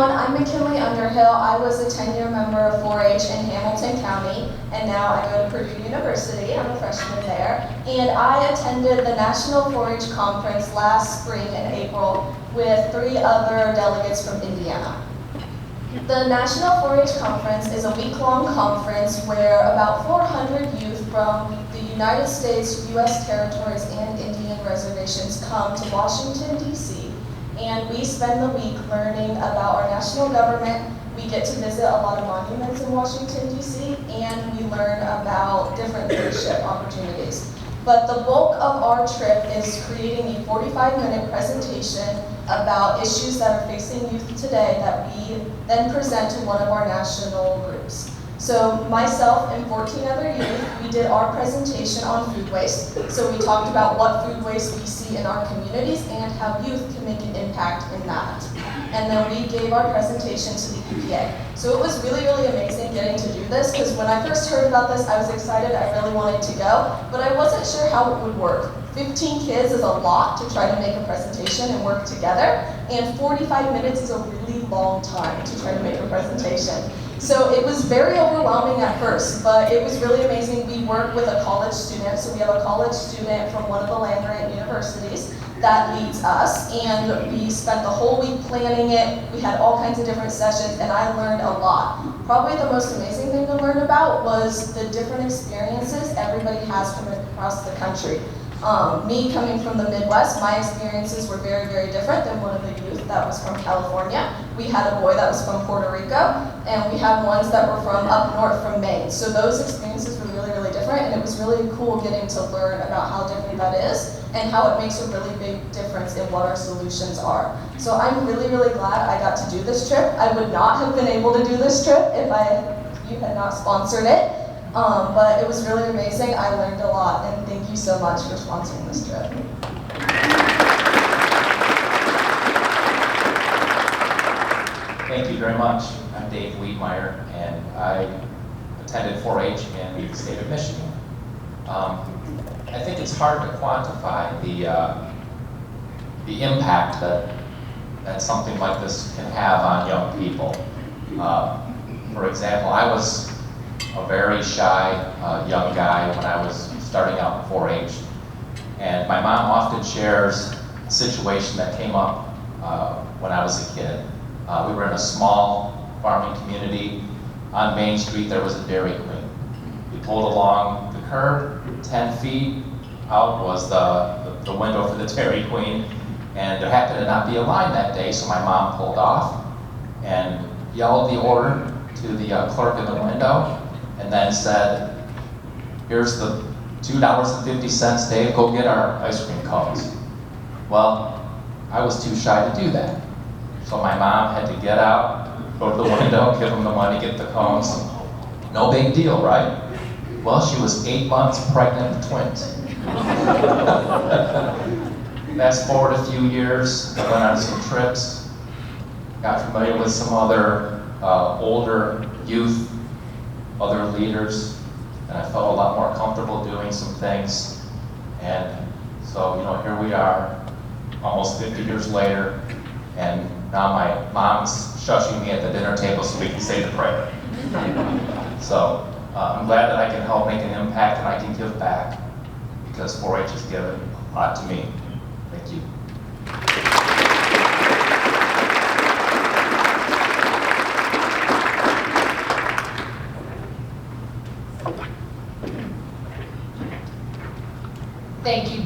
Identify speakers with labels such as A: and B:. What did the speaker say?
A: everyone, I'm McKinley Underhill. I was a 10-year member of 4-H in Hamilton County, and now I go to Purdue University. I'm a freshman there. And I attended the National 4-H Conference last spring in April with 3 other delegates from Indiana. The National 4-H Conference is a week-long conference where about 400 youth from the United States, U.S. territories, and Indian reservations come to Washington, D.C. And we spend the week learning about our national government. We get to visit a lot of monuments in Washington, D.C., and we learn about different leadership opportunities. But the bulk of our trip is creating a 45-minute presentation about issues that are facing youth today that we then present to one of our national groups. So myself and 14 other youth, we did our presentation on food waste. So we talked about what food waste we see in our communities and how youth can make an impact in that. And then we gave our presentation to the EPA. So it was really, really amazing getting to do this, because when I first heard about this, I was excited, I really wanted to go, but I wasn't sure how it would work. 15 kids is a lot to try to make a presentation and work together, and 45 minutes is a really long time to try to make a presentation. So it was very overwhelming at first, but it was really amazing. We work with a college student, so we have a college student from one of the land-grant universities that leads us, and we spent the whole week planning it. We had all kinds of different sessions, and I learned a lot. Probably the most amazing thing to learn about was the different experiences everybody has from across the country. Me coming from the Midwest, my experiences were very, very different than one of the youth that was from California. We had a boy that was from Puerto Rico, and we had ones that were from up north from Maine. So those experiences were really, really different, and it was really cool getting to learn about how different that is and how it makes a really big difference in what our solutions are. So I'm really, really glad I got to do this trip. I would not have been able to do this trip if you had not sponsored it. But it was really amazing. I learned a lot, and thank you so much for sponsoring this trip.
B: Thank you very much. I'm Dave Weidmayer, and I attended 4-H in the state of Michigan. I think it's hard to quantify the impact that something like this can have on young people. For example, I was a very shy young guy when I was starting out in 4-H. And my mom often shares a situation that came up when I was a kid. We were in a small farming community. On Main Street there was a Dairy Queen. We pulled along the curb, 10 feet out was the window for the Dairy Queen. And there happened to not be a line that day, so my mom pulled off and yelled the order to the clerk in the window, and then said, "Here's the $2.50, Dave, go get our ice cream cones." Well, I was too shy to do that. So my mom had to get out, go to the window, give them the money, get the cones. No big deal, right? Well, she was 8 months pregnant with twins. Fast forward a few years, I went on some trips, got familiar with some other older youth, other leaders, and I felt a lot more comfortable doing some things. And so, here we are, almost 50 years later, and now my mom's shushing me at the dinner table so we can say the prayer. So I'm glad that I can help make an impact and I can give back, because 4-H has given a lot to me. Thank you.
A: Thank you.